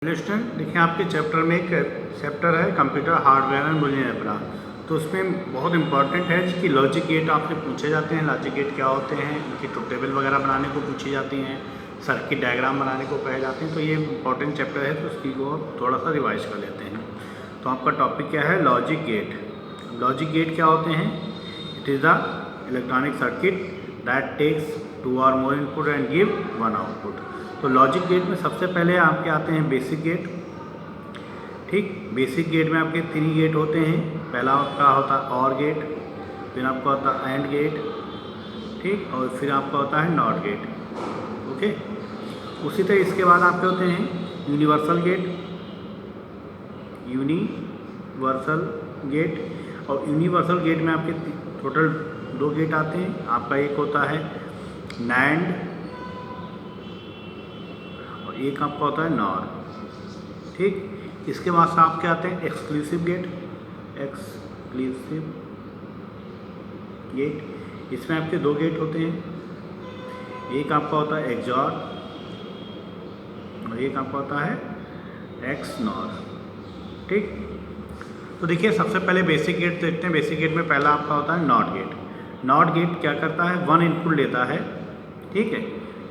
Hello student, देखिए आपके chapter में एक चैप्टर है computer hardware and Boolean algebra. तो उसमें बहुत इंपॉर्टेंट है कि लॉजिक गेट आपसे पूछे जाते हैं। लॉजिक गेट क्या होते हैं, इनकी ट्रुथ टेबल वगैरह बनाने को पूछी जाती हैं, सर्किट डायग्राम बनाने को कहे जाते हैं। तो ये इंपॉर्टेंट चैप्टर है, तो उसकी को थोड़ा सा रिवाइज कर लेते हैं। तो आपका टॉपिक क्या है? Logic gate. लॉजिक गेट क्या होते हैं? It is the electronic circuit that takes 2 or more input and give 1 output. तो लॉजिक गेट में सबसे पहले आपके आते हैं बेसिक गेट। ठीक, बेसिक गेट में आपके 3 गेट होते हैं। पहला आपका होता है और गेट, फिर आपका होता है एंड गेट, ठीक, और फिर आपका होता है नॉट गेट। ओके, उसी तरह इसके बाद आपके होते हैं यूनिवर्सल गेट, यूनिवर्सल गेट। और यूनिवर्सल गेट में आपके टोटल 2 गेट आते हैं। आपका एक होता है नैंड और एक आपका होता है नॉर। ठीक, इसके बाद से आपके आते हैं एक्सक्लूसिव गेट। एक्सक्लूसिव गेट, इसमें आपके 2 गेट होते हैं। एक आपका होता है एक्सॉर और एक आपका होता है एक्स नॉर। ठीक, तो देखिए सबसे पहले बेसिक गेट देखते हैं। बेसिक गेट में पहला आपका होता है नॉट गेट। नॉट गेट क्या करता है? 1 इनपुट लेता है। ठीक है,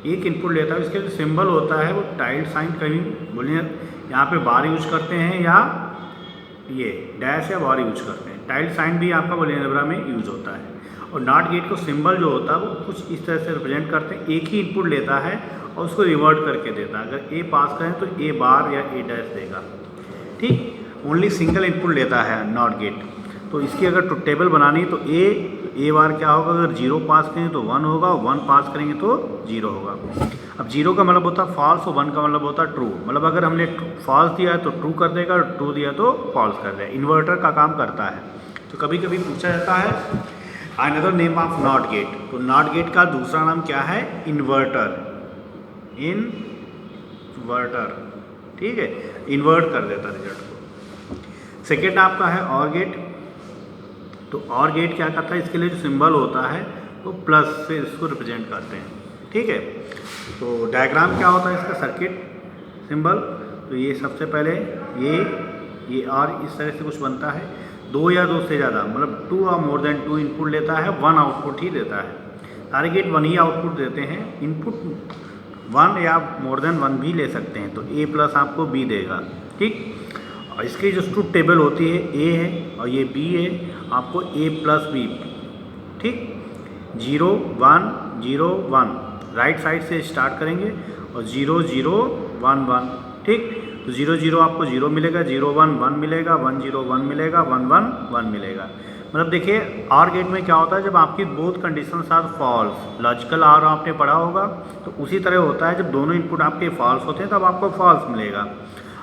एक इनपुट लेता है। इसके जो सिंबल होता है वो टाइल्ड साइन, कहीं बोलिए यहाँ पे बार यूज करते हैं या ये डैश या बार यूज करते हैं। टाइल्ड साइन भी आपका बुलियन अलजेब्रा में यूज होता है। और नॉट गेट को सिंबल जो होता है वो कुछ इस तरह से रिप्रेजेंट करते हैं। एक ही इनपुट लेता है और उसको रिवर्ट करके देता है। अगर ए पास करें तो ए बार या ए डैश देगा। ठीक, ओनली सिंगल इनपुट लेता है नॉट गेट। तो इसकी अगर ट्रुथ टेबल बनानी तो ए बार क्या होगा? अगर 0 पास करेंगे तो 1 होगा, 1 पास करेंगे तो 0 होगा। अब 0 का मतलब होता है फॉल्स और 1 का मतलब होता है ट्रू। मतलब अगर हमने फॉल्स दिया है तो ट्रू कर देगा और ट्रू दिया तो फॉल्स कर देगा। इन्वर्टर का काम करता है। तो कभी कभी पूछा जाता है another name of not gate. तो नॉट गेट का दूसरा नाम क्या है? इन्वर्टर। इन्वर्टर, ठीक है, इन्वर्ट कर देता रिजल्ट को। सेकेंड आपका है और गेट। तो और गेट क्या करता है? इसके लिए जो सिंबल होता है वो प्लस से इसको रिप्रेजेंट करते हैं। ठीक है, तो डायग्राम क्या होता है इसका? Circuit symbol. तो ये सबसे पहले ये और इस तरह से कुछ बनता है। 2 या 2 से ज़्यादा, मतलब 2 और मोर देन 2 इनपुट लेता है, 1 आउटपुट ही देता है। सारे गेट 1 ही आउटपुट देते हैं। इनपुट 1 या मोर देन 1 भी ले सकते हैं। तो ए प्लस आपको बी देगा। ठीक, और इसकी जो ट्रुथ टेबल होती है ए है और ये बी है, आपको ए प्लस बी। ठीक, 0 1 0 1 राइट साइड से स्टार्ट करेंगे और 0 0 1 1। ठीक, तो 0 0 आपको 0 मिलेगा, 0 1 1 मिलेगा, 1 0 1 मिलेगा, 1 1 1 मिलेगा। मतलब देखिए आर गेट में क्या होता है? जब आपकी both condition are false, logical or आपने पढ़ा होगा, तो उसी तरह होता है। जब दोनों इनपुट आपके फॉल्स होते हैं तब आपको फॉल्स मिलेगा।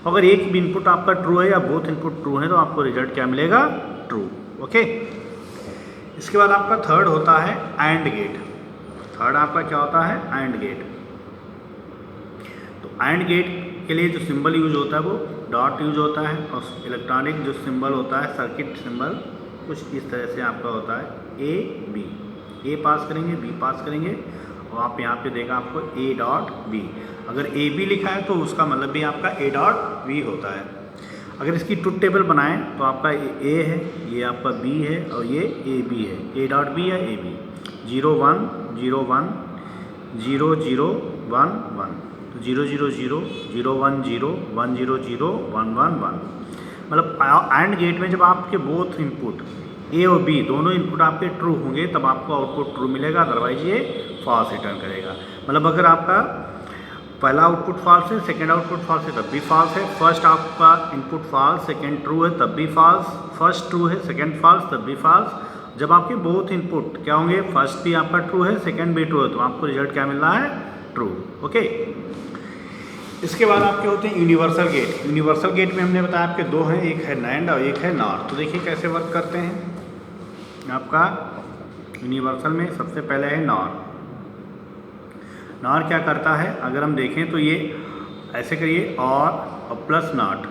अगर एक भी इनपुट आपका ट्रू है या बोथ इनपुट ट्रू है तो आपको रिजल्ट क्या मिलेगा? ट्रू। ओके, इसके बाद आपका थर्ड होता है एंड गेट। थर्ड आपका क्या होता है? And gate. तो एंड गेट के लिए जो सिंबल यूज होता है वो डॉट यूज होता है। और इलेक्ट्रॉनिक जो सिंबल होता है, सर्किट सिंबल, कुछ इस तरह से आपका होता है ए बी। ए पास करेंगे, बी पास करेंगे और आप यहाँ पे देगा आपको ए डॉट बी। अगर ए बी लिखा है तो उसका मतलब भी आपका ए डॉट बी होता है। अगर इसकी ट्रुथ टेबल बनाएं तो आपका ए है, ये आपका बी है और ये ए बी है। ए डॉट बी या ए बी। 0 1 0 1 0 0 1 1। तो 0 0 0 0 1 0 1 0 0 1 1 1। मतलब एंड गेट में जब आपके बोथ इनपुट ए और बी दोनों इनपुट आपके ट्रू होंगे तब आपको आउटपुट ट्रू मिलेगा, अदरवाइज ये फॉल्स रिटर्न करेगा। मतलब अगर आपका पहला आउटपुट फॉल्स है, सेकेंड आउटपुट फॉल्स है तब भी फॉल्स है। फर्स्ट आपका इनपुट फॉल्स, सेकेंड ट्रू है तब भी फॉल्स। फर्स्ट ट्रू है, सेकेंड फॉल्स, तब भी फॉल्स। जब आपके बोथ इनपुट क्या होंगे? फर्स्ट भी आपका ट्रू है, सेकेंड भी ट्रू है, तो आपको रिजल्ट क्या मिल रहा है? ट्रू। ओके, इसके बाद आपके होते हैं यूनिवर्सल गेट। यूनिवर्सल गेट में हमने बताया आपके 2 हैं, एक है नैंड और एक है नॉर। तो देखिए कैसे वर्क करते हैं। आपका यूनिवर्सल में सबसे पहले है नॉर। नॉर क्या करता है? अगर हम देखें तो ये ऐसे करिए और प्लस नॉट।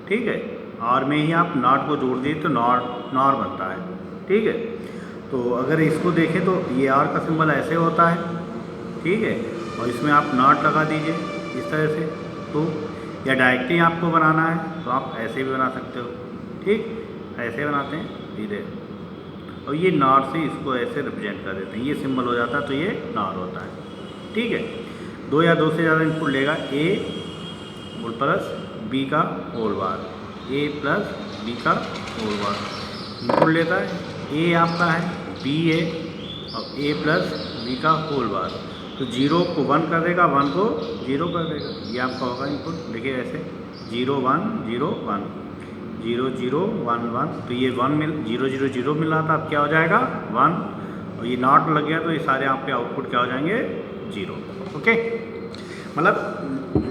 ठीक है, और में ही आप नॉट को जोड़ दिए तो नॉर बनता है। ठीक है, तो अगर इसको देखें तो ये आर का सिंबल ऐसे होता है। ठीक है, और इसमें आप नॉट लगा दीजिए इस तरह से। तो या डायरेक्टली आपको बनाना है तो आप ऐसे भी बना सकते हो, ठीक, ऐसे बनाते हैं सीधे, और ये नॉट से इसको ऐसे रिप्रेजेंट कर देते हैं, ये सिंबल हो जाता है तो ये नॉट होता है, ठीक है। 2 या 2 से ज़्यादा इनपुट लेगा ए प्लस बी का होल बार, ए प्लस बी का होल बार इनपुट लेता है, ए आपका है, बी है और ए प्लस बी का होल बार, तो 0 को 1 कर देगा, 1 को 0 कर देगा, ये आपका होगा इनपुट। देखिए ऐसे 0 1 0 1 0 0 1 1, तो ये 1 0 0 0 मिल रहा था, अब क्या हो जाएगा 1, और ये नॉट लग गया तो ये सारे आपके आउटपुट क्या हो जाएंगे 0। ओके, मतलब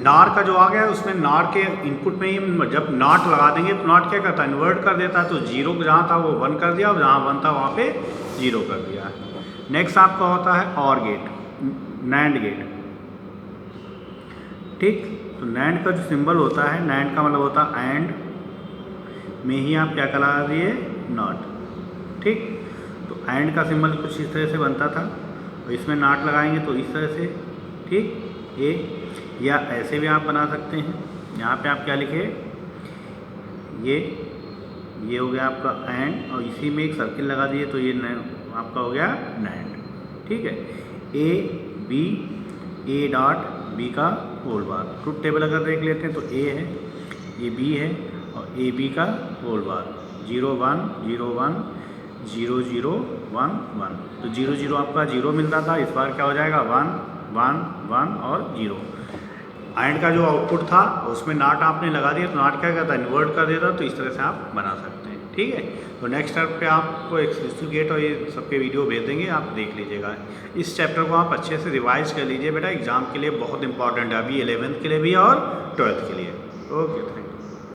नार का जो आ गया उसमें नार के इनपुट में ही जब नॉट लगा देंगे तो नॉट क्या करता है, इन्वर्ट कर देता है, तो 0 जहाँ था वो 1 कर दिया और जहाँ 1 था वहाँ पे 0 कर दिया। नेक्स्ट आपका होता है और गेट, नैंड गेट, ठीक। तो नैंड का जो सिंबल होता है, नैंड का मतलब होता है एंड में ही आप क्या करा दिए नॉट, ठीक। तो एंड का सिंबल कुछ इस तरह से बनता था, और इसमें नॉट लगाएंगे तो इस तरह से, ठीक, ए, या ऐसे भी आप बना सकते हैं। यहाँ पे आप क्या लिखे, ये हो गया आपका एंड, और इसी में एक सर्किल लगा दिए तो ये आपका हो गया नैंड, ठीक है। A B, A dot B का होल बार, ट्रुथ टेबल अगर देख लेते हैं तो ए है, ये बी है और ए बी का होल बार, 0 1 0 1 0 0 1 1, तो 0 0 आपका 0 मिलता था, इस बार क्या हो जाएगा 1 1 1 और 0। एंड का जो आउटपुट था उसमें नॉट आपने लगा दिया तो नॉट क्या करता है, इन्वर्ट कर देता, तो इस तरह से आप बना सकते हैं, ठीक है। तो नेक्स्ट स्टेप पे आपको एक्सक्लूसिव गेट और ये सबके वीडियो भेज देंगे, आप देख लीजिएगा। इस चैप्टर को आप अच्छे से रिवाइज कर लीजिए बेटा, एग्जाम के लिए बहुत इंपॉर्टेंट है, अभी 11th के लिए भी और 12th के लिए। Okay, thank you.